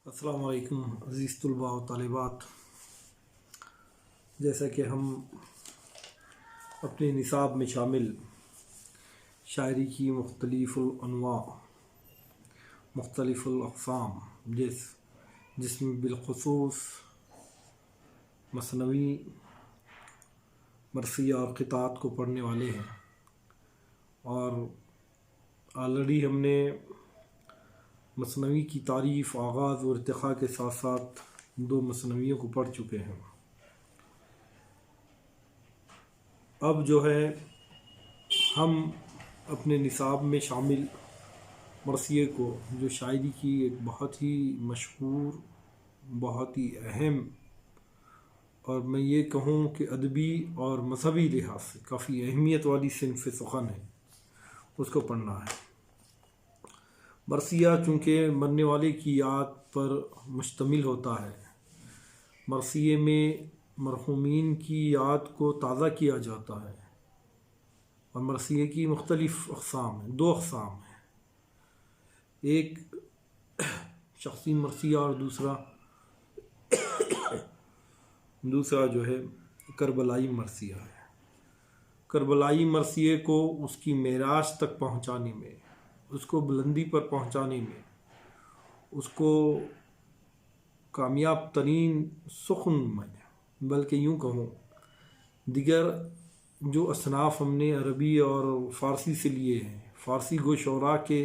السلام علیکم عزیز طلباء و طالبات، جیسا کہ ہم اپنے نصاب میں شامل شاعری کی مختلف الانواع، مختلف الاقسام جس میں بالخصوص مثنوی، مرثیہ اور قطعات کو پڑھنے والے ہیں، اور آلریڈی ہم نے مثنوی کی تعریف، آغاز اور ارتقاء کے ساتھ ساتھ دو مثنویوں کو پڑھ چکے ہیں۔ اب جو ہے ہم اپنے نصاب میں شامل مرثیے کو، جو شاعری کی ایک بہت ہی مشہور، بہت ہی اہم، اور میں یہ کہوں کہ ادبی اور مذہبی لحاظ سے کافی اہمیت والی صنف سخن ہے، اس کو پڑھنا ہے۔ مرثیہ چونکہ مرنے والے کی یاد پر مشتمل ہوتا ہے، مرثیے میں مرحومین کی یاد کو تازہ کیا جاتا ہے، اور مرثیے کی مختلف اقسام ہیں، دو اقسام ہیں، ایک شخصی مرثیہ اور دوسرا جو ہے کربلائی مرثیہ ہے۔ کربلائی مرثیے کو اس کی معراج تک پہنچانے میں، اس کو بلندی پر پہنچانے میں، اس کو کامیاب ترین سخن میں، بلکہ یوں کہوں دیگر جو اصناف ہم نے عربی اور فارسی سے لیے ہیں، فارسی گو شعراء کے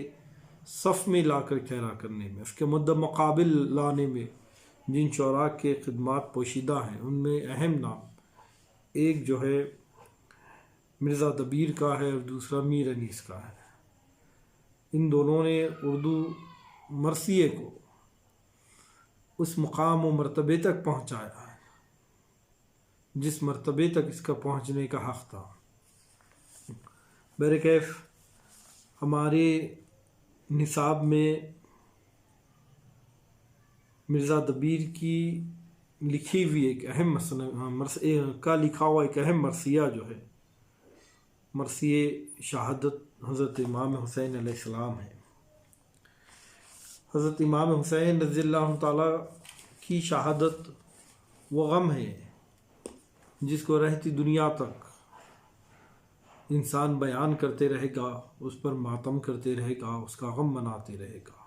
صف میں لا کر کھڑا کرنے میں، اس کے مد مقابل لانے میں جن شعراء کے خدمات پوشیدہ ہیں، ان میں اہم نام ایک جو ہے مرزا دبیر کا ہے اور دوسرا میر انیس کا ہے۔ ان دونوں نے اردو مرثیے کو اس مقام و مرتبے تک پہنچایا ہے جس مرتبے تک اس کا پہنچنے کا حق تھا۔ بہرکیف ہمارے نصاب میں مرزا دبیر کی لکھی ہوئی ایک اہم لکھا ہوا ایک اہم مرثیہ جو ہے مرثیے شہادت حضرت امام حسین علیہ السلام ہے۔ حضرت امام حسین رضی اللہ تعالیٰ کی شہادت وہ غم ہے جس کو رہتی دنیا تک انسان بیان کرتے رہے گا، اس پر ماتم کرتے رہے گا، اس کا غم مناتے رہے گا،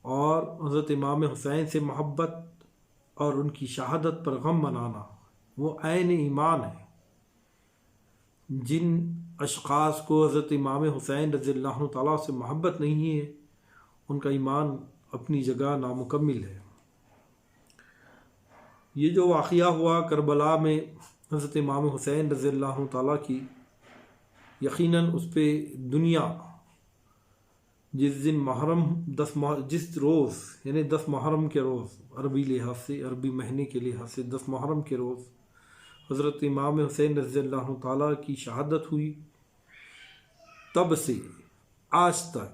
اور حضرت امام حسین سے محبت اور ان کی شہادت پر غم منانا وہ عین ایمان ہے۔ جن اشخاص کو حضرت امام حسین رضی اللہ تعالیٰ سے محبت نہیں ہے، ان کا ایمان اپنی جگہ نامکمل ہے۔ یہ جو واقعہ ہوا کربلا میں حضرت امام حسین رضی اللہ تعالیٰ کی، یقیناً اس پہ دنیا جس روز یعنی 10 محرم کے روز، عربی لحاظ سے، عربی مہینے کے لحاظ سے 10 محرم کے روز حضرت امام حسین رضی اللہ تعالیٰ کی شہادت ہوئی، تب سے آج تک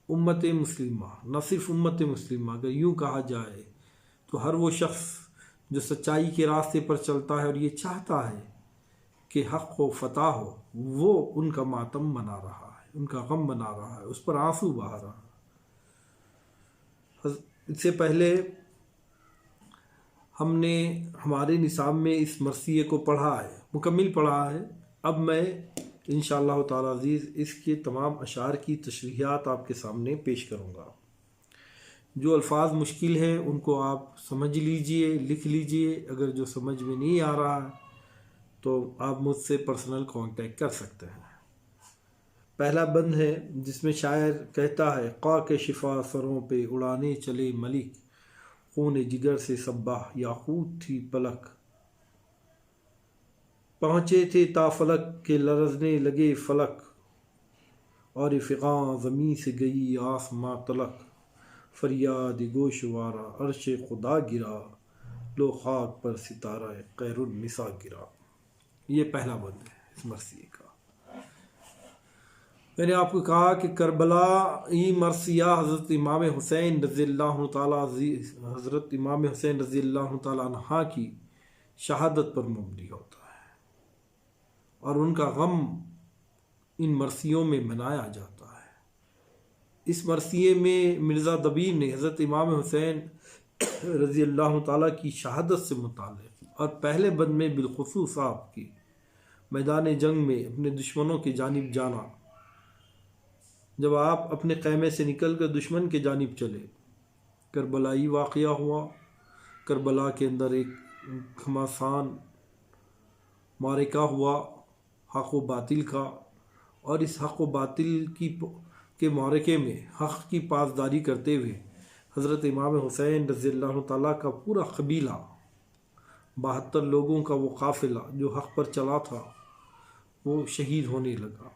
امت مسلمہ، نہ صرف امت مسلمہ، اگر یوں کہا جائے تو ہر وہ شخص جو سچائی کے راستے پر چلتا ہے اور یہ چاہتا ہے کہ حق و فتح ہو، وہ ان کا ماتم منا رہا ہے، ان کا غم منا رہا ہے، اس پر آنسو بہا رہا ہے۔ اس سے پہلے ہم نے ہمارے نصاب میں اس مرثیے کو پڑھا ہے، مکمل پڑھا ہے۔ اب میں انشاءاللہ تعالی عزیز اس کے تمام اشعار کی تشریحات آپ کے سامنے پیش کروں گا۔ جو الفاظ مشکل ہیں ان کو آپ سمجھ لیجئے، لکھ لیجئے، اگر جو سمجھ میں نہیں آ رہا ہے تو آپ مجھ سے پرسنل کانٹیکٹ کر سکتے ہیں۔ پہلا بند ہے جس میں شاعر کہتا ہے: قا کے شفا سروں پہ اڑانے چلے ملک، خون جگر سے سباہ یاقوت تھی پلک، پہنچے تھے تا فلک کے لرزنے لگے فلک، اور فغاں زمیں سے گئی آسماں تلک، فریاد گوشوارا عرش خدا گرا، لو خاک پر ستارہ خیر النساء گرا۔ یہ پہلا بند ہے اس مرثیے کا۔ میں نے آپ کو کہا کہ کربلائی مرثیہ حضرت امام حسین رضی اللہ تعالیٰ عنہ کی شہادت پر مبنی ہوتا ہے، اور ان کا غم ان مرثیوں میں منایا جاتا ہے۔ اس مرثیے میں مرزا دبیر نے حضرت امام حسین رضی اللہ تعالیٰ کی شہادت سے متعلق اور پہلے بند میں بالخصوص آپ کی میدان جنگ میں اپنے دشمنوں کی جانب جانا، جب آپ اپنے خیمے سے نکل کر دشمن کے جانب چلے، کربلائی واقعہ ہوا، کربلا کے اندر ایک گھمسان معرکہ ہوا حق و باطل کا، اور اس حق و باطل کے معرکے میں حق کی پاسداری کرتے ہوئے حضرت امام حسین رضی اللہ تعالیٰ کا پورا قبیلہ، 72 لوگوں کا وہ قافلہ جو حق پر چلا تھا، وہ شہید ہونے لگا۔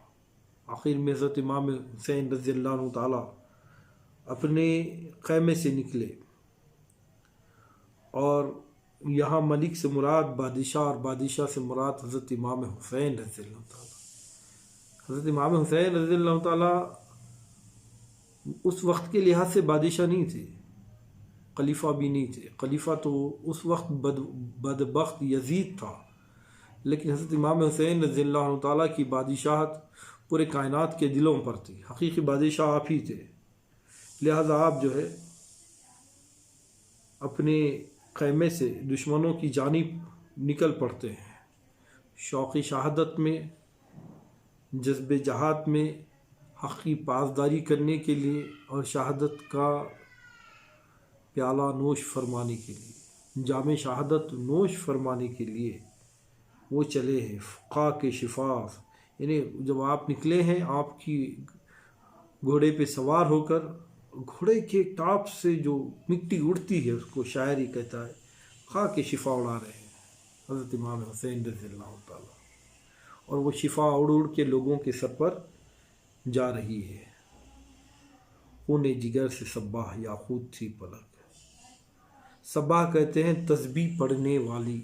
آخر میں حضرت امام حسین رضی اللہ تعالیٰ اپنے خیمے سے نکلے، اور یہاں ملک سے مراد بادشاہ اور بادشاہ سے مراد حضرت امام حسین رضی اللہ تعالیٰ۔ حضرت امام حسین رضی اللہ تعالیٰ اس وقت کے لحاظ سے بادشاہ نہیں تھے، خلیفہ بھی نہیں تھے، خلیفہ تو اس وقت بدبخت یزید تھا، لیکن حضرت امام حسین رضی اللہ تعالیٰ کی بادشاہت پورے کائنات کے دلوں پر تھی، حقیقی بادشاہ آپ ہی تھے، لہذا آپ جو ہے اپنے خیمے سے دشمنوں کی جانب نکل پڑتے ہیں، شوق شہادت میں، جذب جہاد میں، حق کی پاسداری کرنے کے لیے اور شہادت کا پیالہ نوش فرمانے کے لیے، جام شہادت نوش فرمانے کے لیے وہ چلے ہیں خاک شفاف۔ یعنی جب آپ نکلے ہیں، آپ کی گھوڑے پہ سوار ہو کر، گھوڑے کے ٹاپ سے جو مٹی اڑتی ہے اس کو شاعر ہی کہتا ہے خاک شفا اڑا رہے ہیں حضرت امام حسین رضی اللہ تعالیٰ، اور وہ شفا اڑ اڑ کے لوگوں کے سر پر جا رہی ہے۔ خون جگر سے صباح یاقوت تھی پلک، صباح کہتے ہیں تسبیح پڑھنے والی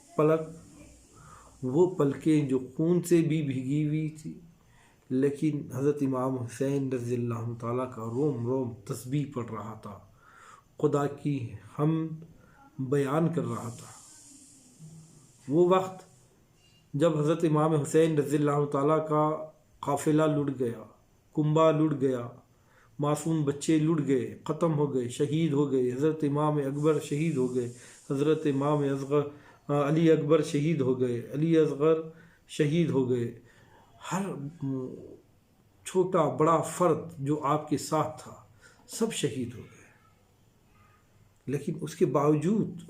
پلک، وہ پلکیں جو خون سے بھی بھیگی ہوئی تھی، لیکن حضرت امام حسین رضی اللہ تعالیٰ کا روم روم تسبیح پڑھ رہا تھا، خدا کی حمد بیان کر رہا تھا۔ وہ وقت جب حضرت امام حسین رضی اللہ تعالیٰ کا قافلہ لٹ گیا، کنبہ لٹ گیا، معصوم بچے لٹ گئے، ختم ہو گئے، شہید ہو گئے، حضرت امام اکبر شہید ہو گئے، حضرت امام علی اکبر شہید ہو گئے، علی اصغر شہید ہو گئے، ہر چھوٹا بڑا فرد جو آپ کے ساتھ تھا سب شہید ہو گئے، لیکن اس کے باوجود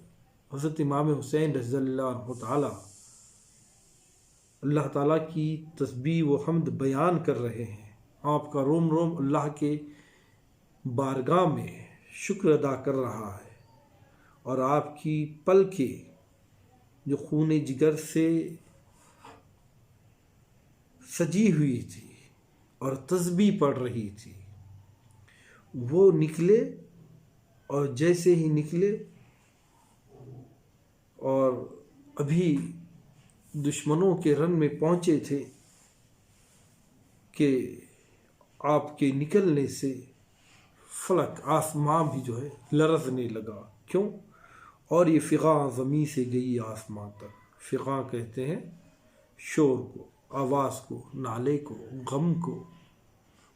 حضرت امام حسین رضی اللہ عنہ تعالی اللہ تعالیٰ کی تسبیح و حمد بیان کر رہے ہیں، آپ کا روم روم اللہ کے بارگاہ میں شکر ادا کر رہا ہے، اور آپ کی پلکیں جو خون جگر سے سجی ہوئی تھی اور تسبیح پڑھ رہی تھی، وہ نکلے، اور جیسے ہی نکلے اور ابھی دشمنوں کے رن میں پہنچے تھے کہ آپ کے نکلنے سے فلک آسمان بھی جو ہے لرزنے لگا۔ کیوں؟ اور یہ فغاں زمین سے گئی آسمان تک۔ فغاں کہتے ہیں شور کو، آواز کو، نالے کو، غم کو،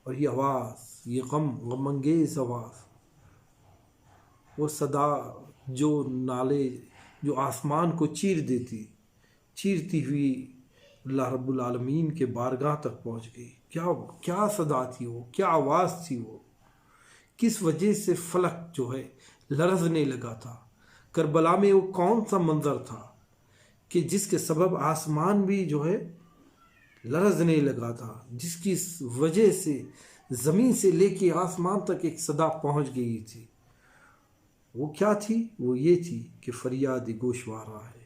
اور یہ آواز، یہ غم انگیز آواز، وہ صدا جو نالے جو آسمان کو چیرتی ہوئی اللہ رب العالمین کے بارگاہ تک پہنچ گئی۔ کیا صدا تھی وہ، کیا آواز تھی وہ، کس وجہ سے فلک جو ہے لرزنے لگا تھا۔ کربلا میں وہ کون سا منظر تھا کہ جس کے سبب آسمان بھی جو ہے لرزنے لگا تھا، جس کی وجہ سے زمین سے لے کے آسمان تک ایک صدا پہنچ گئی تھی۔ وہ کیا تھی؟ وہ یہ تھی کہ فریاد گوشوارہ ہے،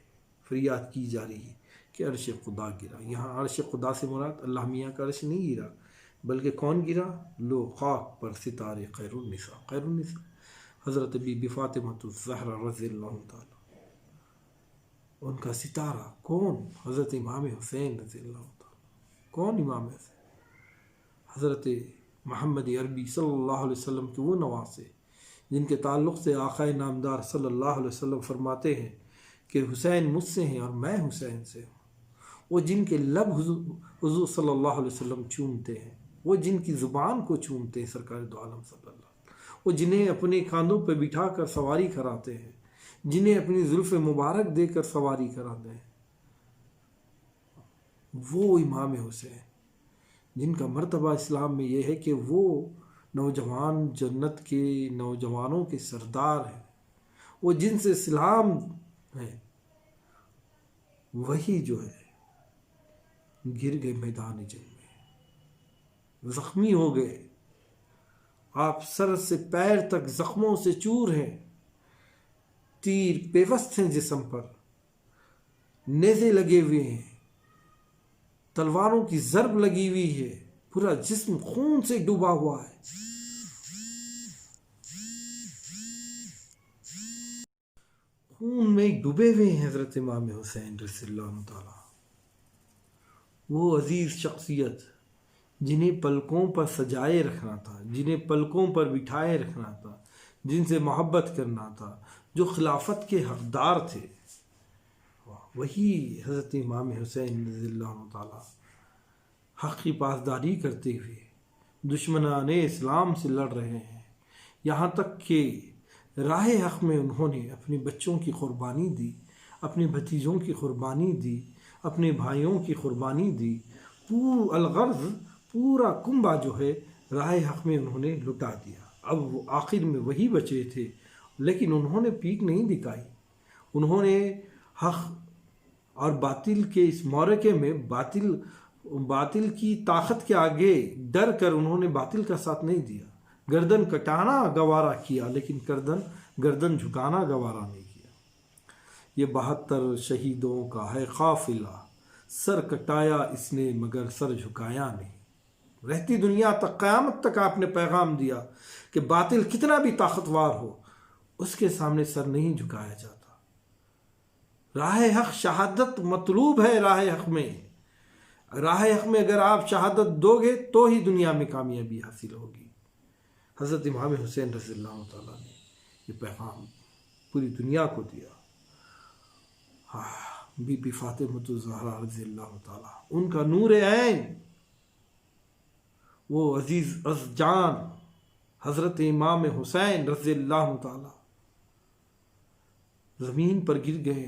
فریاد کی جا رہی ہے کہ عرش خدا گرا۔ یہاں عرش خدا سے مراد اللہ میاں کا عرش نہیں گرا، بلکہ کون گرا؟ لو خاک پر ستارے خیر النساء حضرت بی بی فاطمہ الزہرا رضی اللہ تعالی، ان کا ستارہ کون؟ حضرت امام حسین رضی اللہ تعالی۔ کون امام حسین؟ حضرت محمد عربی صلی اللہ علیہ وسلم کے وہ نواسے جن کے تعلق سے آقا نامدار صلی اللہ علیہ وسلم فرماتے ہیں کہ حسین مجھ سے ہیں اور میں حسین سے ہوں۔ وہ جن کے لب حضور صلی اللہ علیہ وسلم چومتے ہیں، وہ جن کی زبان کو چومتے ہیں سرکار دو عالم صلی اللہ علیہ وسلم، وہ جنہیں اپنے کاندھوں پہ بٹھا کر سواری کراتے ہیں، جنہیں اپنی زلف مبارک دے کر سواری کراتے ہیں، وہ امام حسین جن کا مرتبہ اسلام میں یہ ہے کہ وہ نوجوان جنت کے نوجوانوں کے سردار ہیں، وہ جن سے اسلام ہے، وہی جو ہے گر گئے میدان جنگ میں، زخمی ہو گئے، آپ سر سے پیر تک زخموں سے چور ہیں، تیر پیوست ہیں جسم پر، نیزے لگے ہوئے ہیں، تلواروں کی ضرب لگی ہوئی ہے، پورا جسم خون سے ڈوبا ہوا ہے۔ خون میں ڈوبے ہوئے ہیں حضرت امام حسین رضی اللہ تعالیٰ، وہ عزیز شخصیت جنہیں پلکوں پر سجائے رکھنا تھا، جنہیں پلکوں پر بٹھائے رکھنا تھا، جن سے محبت کرنا تھا، جو خلافت کے حقدار تھے، وہی حضرت امام حسین رضی اللہ تعالیٰ حق کی پاسداری کرتے ہوئے دشمنان اسلام سے لڑ رہے ہیں، یہاں تک کہ راہ حق میں انہوں نے اپنے بچوں کی قربانی دی، اپنے بھتیجوں کی قربانی دی، اپنے بھائیوں کی قربانی دی، الغرض پورا کنبہ جو ہے راہ حق میں انہوں نے لٹا دیا۔ اب وہ آخر میں وہی بچے تھے، لیکن انہوں نے پیک نہیں دکھائی، انہوں نے حق اور باطل کے اس معرکے میں باطل کی طاقت کے آگے ڈر کر انہوں نے باطل کا ساتھ نہیں دیا، گردن کٹانا گوارا کیا لیکن گردن جھکانا گوارا نہیں کیا۔ یہ 72 شہیدوں کا ہے قافلہ، سر کٹایا اس نے مگر سر جھکایا نہیں۔ رہتی دنیا تک قیامت تک آپ نے پیغام دیا کہ باطل کتنا بھی طاقتور ہو اس کے سامنے سر نہیں جھکایا جاتا۔ راہ حق شہادت مطلوب ہے، راہ حق میں اگر آپ شہادت دو گے تو ہی دنیا میں کامیابی حاصل ہوگی۔ حضرت امام حسین رضی اللہ تعالیٰ نے یہ پیغام پوری دنیا کو دیا۔ بی بی فاطمہ الزہرا رضی اللہ تعالیٰ، ان کا نور عین، وہ عزیز جان حضرت امام حسین رضی اللہ تعالیٰ زمین پر گر گئے،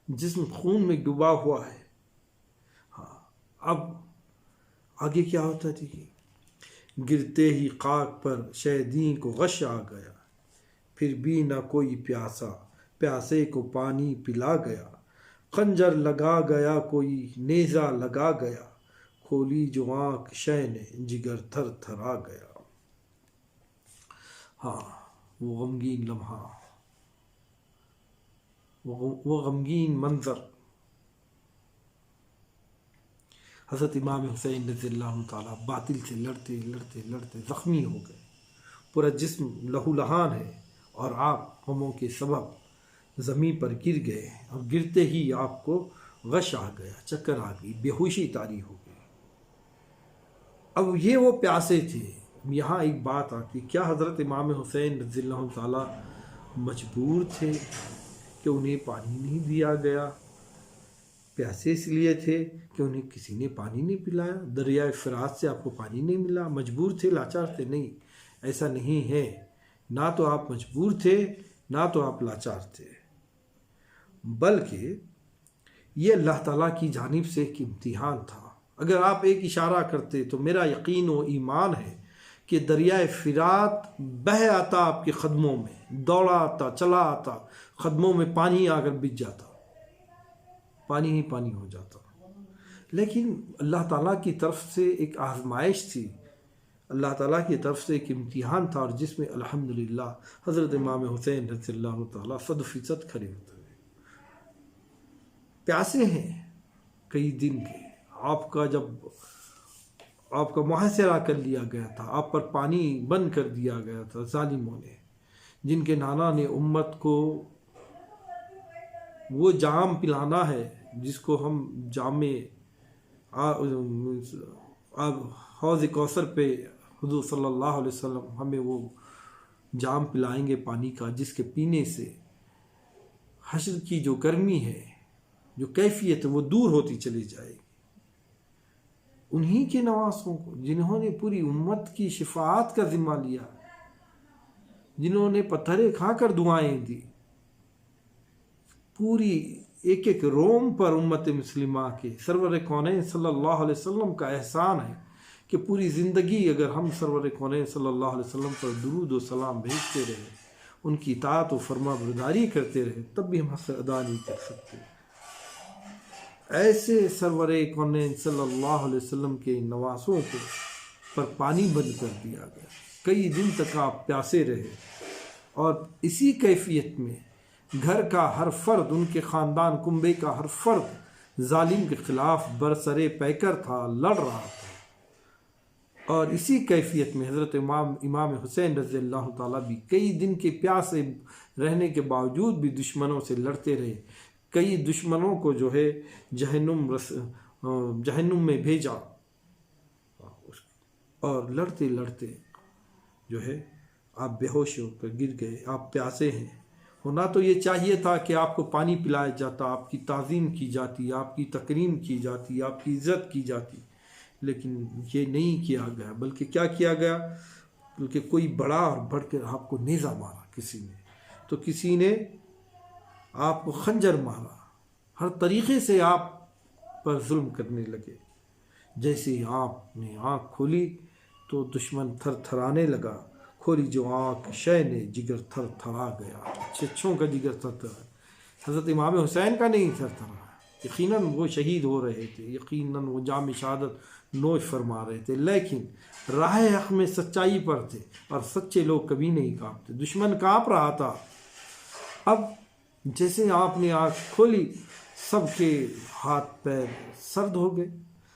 جسم خون میں ڈوبا ہوا ہے۔ اب آگے کیا ہوتا تھی؟ گرتے ہی خاک پر شہدیں کو غش آ گیا، پھر بھی نہ کوئی پیاسا، پیاسے کو پانی پلا گیا، خنجر لگا گیا کوئی نیزہ لگا گیا، کھولی جو آنکھ شہ نے جگر تھر تھر آ گیا۔ وہ غمگین لمحہ، وہ غمگین منظر، حضرت امام حسین رضی اللہ تعالیٰ باطل سے لڑتے لڑتے لڑتے زخمی ہو گئے، پورا جسم لہو لہان ہے، اور آپ غموں کے سبب زمین پر گر گئے، اور گرتے ہی آپ کو غش آ گیا، چکر آ گئی، بے ہوشی طاری ہو گئی۔ اب یہ وہ پیاسے تھے۔ یہاں ایک بات آتی، کیا حضرت امام حسین رضی اللہ تعالیٰ مجبور تھے کہ انہیں پانی نہیں دیا گیا؟ پیاسے اس لیے تھے کہ انہیں کسی نے پانی نہیں پلایا، دریائے فرات سے آپ کو پانی نہیں ملا، مجبور تھے، لاچار تھے؟ نہیں، ایسا نہیں ہے، نہ تو آپ مجبور تھے نہ تو آپ لاچار تھے، بلکہ یہ اللہ تعالیٰ کی جانب سے ایک امتحان تھا۔ اگر آپ ایک اشارہ کرتے تو میرا یقین و ایمان ہے کہ دریائے فرات بہہ آتا آپ کے قدموں میں، دوڑا آتا، چلا آتا، قدموں میں پانی آ کر بچ جاتا، پانی ہی پانی ہو جاتا۔ لیکن اللہ تعالیٰ کی طرف سے ایک آزمائش تھی، اللہ تعالیٰ کی طرف سے ایک امتحان تھا، اور جس میں الحمدللہ حضرت امام حسین رضی اللہ تعالیٰ 100% کھڑے ہوتے ہوئے پیاسے ہیں کئی دن کے۔ آپ کا محاصرہ کر لیا گیا تھا، آپ پر پانی بند کر دیا گیا تھا ظالموں نے، جن کے نانا نے امت کو وہ جام پلانا ہے جس کو ہم جام حوض کوثر پہ حضور صلی اللہ علیہ وسلم ہمیں وہ جام پلائیں گے پانی کا، جس کے پینے سے حشر کی جو گرمی ہے، جو کیفیت ہے، وہ دور ہوتی چلی جائے گی۔ انہی کے نواسوں کو جنہوں نے پوری امت کی شفاعت کا ذمہ لیا، جنہوں نے پتھرے کھا کر دعائیں دی، پوری ایک ایک روم پر امت مسلمہ کے سرور کونین صلی اللہ علیہ وسلم کا احسان ہے کہ پوری زندگی اگر ہم سرور کونین صلی اللہ علیہ وسلم پر درود و سلام بھیجتے رہے، ان کی اطاعت و فرما برداری کرتے رہے، تب بھی ہم حق ادا نہیں کر سکتے۔ ایسے سرور کونین صلی اللہ علیہ وسلم کے نواسوں کو پر پانی بند کر دیا گیا، کئی دن تک آپ پیاسے رہے، اور اسی کیفیت میں گھر کا ہر فرد، ان کے خاندان کنبے کا ہر فرد ظالم کے خلاف برسرے پیکر تھا، لڑ رہا تھا، اور اسی کیفیت میں حضرت امام حسین رضی اللہ تعالیٰ بھی کئی دن کے پیاسے رہنے کے باوجود بھی دشمنوں سے لڑتے رہے، کئی دشمنوں کو جو ہے جہنم میں بھیجا، اور لڑتے لڑتے جو ہے آپ بے ہوش ہو کر گر گئے، آپ پیاسے ہیں۔ ہونا تو یہ چاہیے تھا کہ آپ کو پانی پلایا جاتا، آپ کی تعظیم کی جاتی، آپ کی تکریم کی جاتی، آپ کی عزت کی جاتی، لیکن یہ نہیں کیا گیا، بلکہ کیا کیا گیا؟ بلکہ کوئی بڑا اور بڑھ کر آپ کو نیزہ مارا، کسی نے تو کسی نے آپ کو خنجر مارا، ہر طریقے سے آپ پر ظلم کرنے لگے۔ جیسے ہی آپ نے آنکھ کھولی تو دشمن تھر تھرانے لگا، کھولی جو آنکھ شے نے جگر تھر تھرا گیا، اچھوں کا جگر تھر تھرا۔ حضرت امام حسین کا نہیں تھر تھرا، یقیناً وہ شہید ہو رہے تھے، یقیناً وہ جام شہادت نوش فرما رہے تھے، لیکن راہ حق میں سچائی پر تھے، اور سچے لوگ کبھی نہیں کانپتے۔ دشمن کانپ رہا تھا۔ اب جیسے آپ نے آنکھ کھولی، سب کے ہاتھ پیر سرد ہو گئے،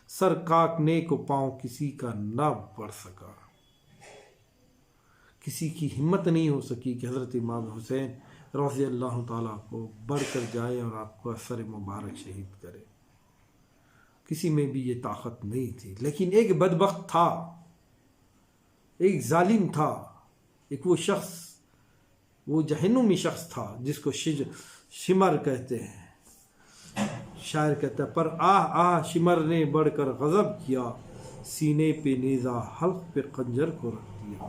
سر کاٹنے کو پاؤں کسی کا نہ بڑھ سکا، کسی کی ہمت نہیں ہو سکی کہ حضرت امام حسین رضی اللہ تعالیٰ کو بڑھ کر جائے اور آپ کو سر مبارک شہید کرے، کسی میں بھی یہ طاقت نہیں تھی۔ لیکن ایک بدبخت تھا، ایک ظالم تھا، ایک وہ شخص، وہ جہنمی شخص تھا جس کو شمر کہتے ہیں۔ شاعر کہتا ہے، پر آہ آہ شمر نے بڑھ کر غضب کیا، سینے پہ نیزہ حلق پہ خنجر کو رکھ دیا۔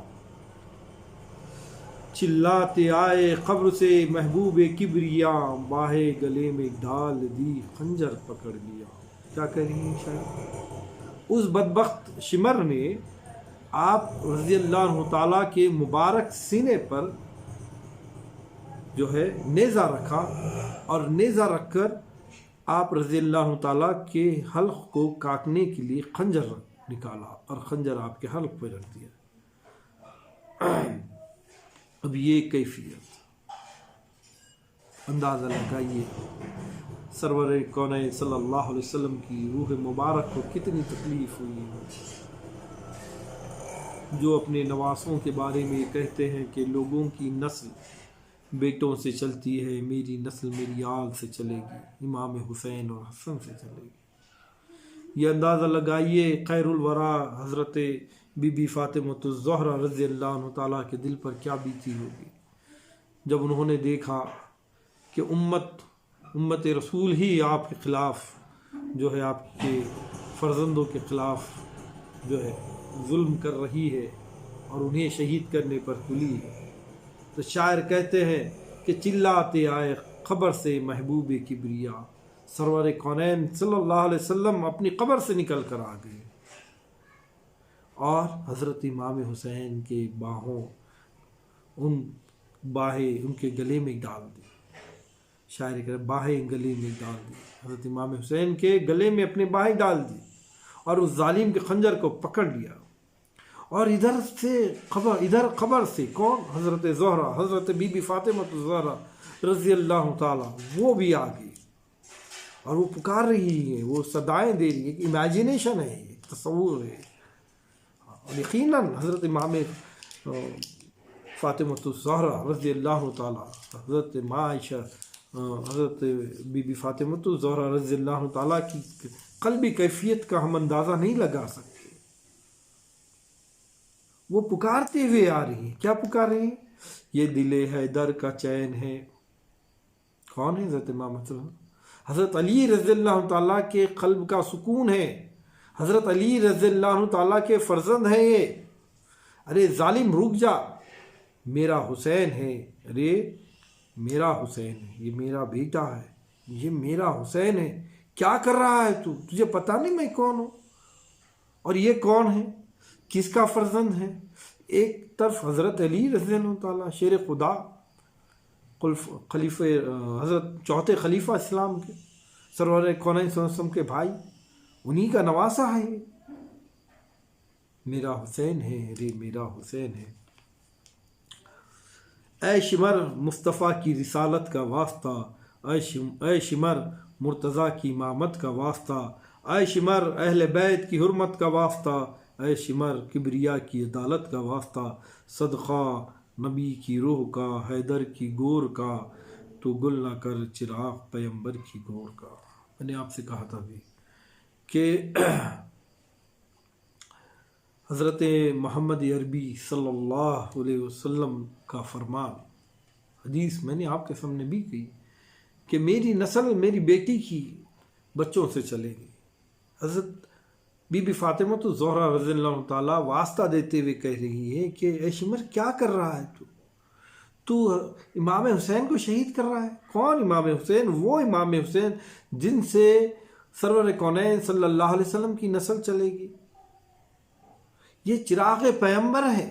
چلاتے آئے قبر سے محبوب کبریا، باہے گلے میں ڈال دی خنجر پکڑ لیا۔ کیا کہہ رہی ہیں شاعر؟ اس بدبخت شمر نے آپ رضی اللہ عنہ تعالیٰ کے مبارک سینے پر جو ہے نیزہ رکھا، اور نیزہ رکھ کر آپ رضی اللہ تعالیٰ کے حلق کو کاٹنے کے لیے خنجر نکالا، اور خنجر آپ کے حلق پہ رکھ دیا۔ اب یہ کیفیت اندازہ لگائیے سرور کونین صلی اللہ علیہ وسلم کی روح مبارک کو کتنی تکلیف ہوئی، جو اپنے نواسوں کے بارے میں کہتے ہیں کہ لوگوں کی نسل بیٹوں سے چلتی ہے، میری نسل میری آل سے چلے گی، امام حسین اور حسن سے چلے گی۔ یہ اندازہ لگائیے خیر الورا حضرت بی بی فاطمۃ الزہرا رضی اللہ عنہ تعالیٰ کے دل پر کیا بیتی ہوگی جب انہوں نے دیکھا کہ امت رسول ہی آپ کے خلاف جو ہے، آپ کے فرزندوں کے خلاف جو ہے ظلم کر رہی ہے اور انہیں شہید کرنے پر تلی ہے۔ تو شاعر کہتے ہیں کہ چلاتے آئے قبر سے محبوب کبریا، سرور کونین صلی اللہ علیہ وسلم اپنی قبر سے نکل کر آ گئے، اور حضرت امام حسین کے باہیں ان کے گلے میں ڈال دی۔ شاعر کہ باہیں گلے میں ڈال دی، حضرت امام حسین کے گلے میں اپنے باہیں ڈال دی، اور اس ظالم کے خنجر کو پکڑ لیا۔ اور ادھر قبر سے کون؟ حضرت زہرا، حضرت بی بی فاطمہ الزہرا رضی اللہ تعالیٰ، وہ بھی آ گئی، اور وہ پکار رہی ہے، وہ صدائیں دے رہی ہے، کہ امیجنیشن ہے، ایک تصور ہے۔ اور یقیناً حضرت امام فاطمہ الزہرا رضی اللہ تعالیٰ، حضرت عائشہ، حضرت بی بی فاطمہ الزہرا رضی اللہ تعالیٰ کی قلبی کیفیت کا ہم اندازہ نہیں لگا سکتے۔ وہ پکارتے ہوئے آ رہی ہیں، کیا پکار رہی ہیں؟ یہ دل حیدر کا چین ہے۔ کون ہے؟ حضرت امام حضرت علی رضی اللہ تعالیٰ کے قلب کا سکون ہے، حضرت علی رضی اللہ عنہ تعالیٰ کے فرزند ہیں یہ. ارے ظالم رک جا، میرا حسین ہے، ارے میرا حسین ہے، یہ میرا بیٹا ہے، یہ میرا حسین ہے، کیا کر رہا ہے تو؟ تجھے پتہ نہیں میں کون ہوں؟ اور یہ کون ہے، کس کا فرزند ہے؟ ایک طرف حضرت علی رضی اللہ تعالیٰ شیر خدا، خلیفہ حضرت چوتھے خلیفہ اسلام کے، سرور کونین صلی اللہ علیہ وسلم کے بھائی، انہی کا نواسہ ہے یہ. میرا حسین ہے، ارے میرا حسین ہے. اے شمر مصطفیٰ کی رسالت کا واسطہ، اے شمر مرتضیٰ کی امامت کا واسطہ، اے شمر اہل بیت کی حرمت کا واسطہ، اے شمر کبریا کی عدالت کا واسطہ، صدقہ نبی کی روح کا، حیدر کی گور کا، تو گل نہ کر چراغ پیمبر کی گور کا. میں نے آپ سے کہا تھا بھی کہ حضرت محمد عربی صلی اللہ علیہ وسلم کا فرمان، حدیث میں نے آپ کے سامنے بھی کہی کہ میری نسل میری بیٹی کی بچوں سے چلے گی. حضرت بی بی فاطمہ تو زہرا رضی اللہ تعالیٰ واسطہ دیتے ہوئے کہہ رہی ہے کہ اے شمر کیا کر رہا ہے تو امام حسین کو شہید کر رہا ہے. کون امام حسین؟ وہ امام حسین جن سے سرور کونین صلی اللہ علیہ وسلم کی نسل چلے گی. یہ چراغ پیمبر ہے،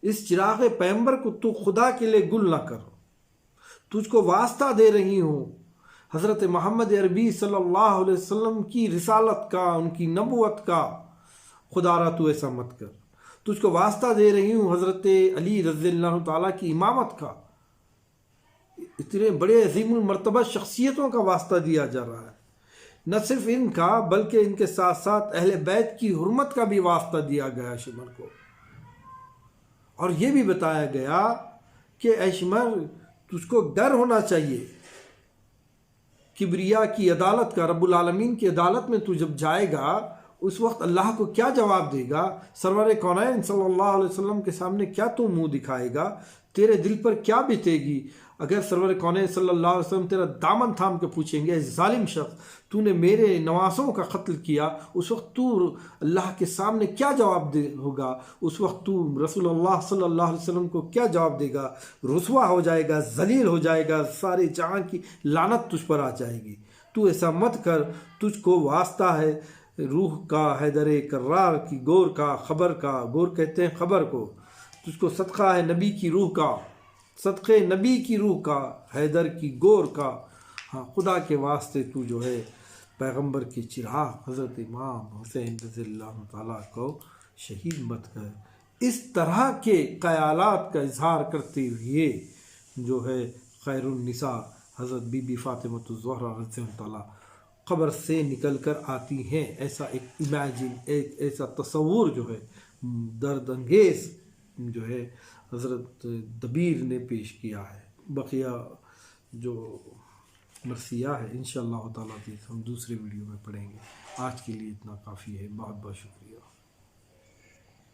اس چراغ پیمبر کو تو خدا کے لیے گل نہ کر. تجھ کو واسطہ دے رہی ہوں حضرت محمد عربی صلی اللہ علیہ وسلم کی رسالت کا، ان کی نبوت کا، خدا را تو ایسا مت کر. تجھ کو واسطہ دے رہی ہوں حضرت علی رضی اللہ تعالیٰ کی امامت کا. اتنے بڑے عظیم المرتبہ شخصیتوں کا واسطہ دیا جا رہا ہے، نہ صرف ان کا بلکہ ان کے ساتھ ساتھ اہل بیت کی حرمت کا بھی واسطہ دیا گیا شمر کو. اور یہ بھی بتایا گیا کہ اے شمر تجھ کو ڈر ہونا چاہیے کبریا کی عدالت کا. رب العالمین کی عدالت میں تو جب جائے گا اس وقت اللہ کو کیا جواب دے گا؟ سرور کونین صلی اللہ علیہ وسلم کے سامنے کیا تو منہ دکھائے گا؟ تیرے دل پر کیا بیتے گی اگر سرور کونین صلی اللہ علیہ وسلم تیرا دامن تھام کے پوچھیں گے ظالم شخص تو نے میرے نواسوں کا قتل کیا؟ اس وقت تو اللہ کے سامنے کیا جواب دے ہوگا؟ اس وقت تو رسول اللہ صلی اللہ علیہ وسلم کو کیا جواب دے گا؟ رسوا ہو جائے گا، ذلیل ہو جائے گا، سارے جہاں کی لعنت تجھ پر آ جائے گی. تو ایسا مت کر. تجھ کو واسطہ ہے روح کا، حیدر کرار کی گور کا، خبر کا، گور کہتے ہیں خبر کو. تجھ کو صدقہ ہے نبی کی روح کا، صدقے نبی کی روح کا، حیدر کی گور کا. ہاں خدا کے واسطے تو جو ہے پیغمبر کی چراغ حضرت امام حسین رضی اللہ تعالیٰ کو شہید مت کر. اس طرح کے خیالات کا اظہار کرتے ہوئے جو ہے خیر النساء حضرت بی بی فاطمہ الزہرا رضی اللہ تعالیٰ قبر سے نکل کر آتی ہیں. ایسا ایک امیجن، ایک ایسا تصور جو ہے درد انگیز جو ہے حضرت دبیر نے پیش کیا ہے. بقیہ جو مرثیہ ہے انشاءاللہ تعالیٰ ہم دوسرے ویڈیو میں پڑھیں گے. آج کے لیے اتنا کافی ہے. بہت بہت شکریہ.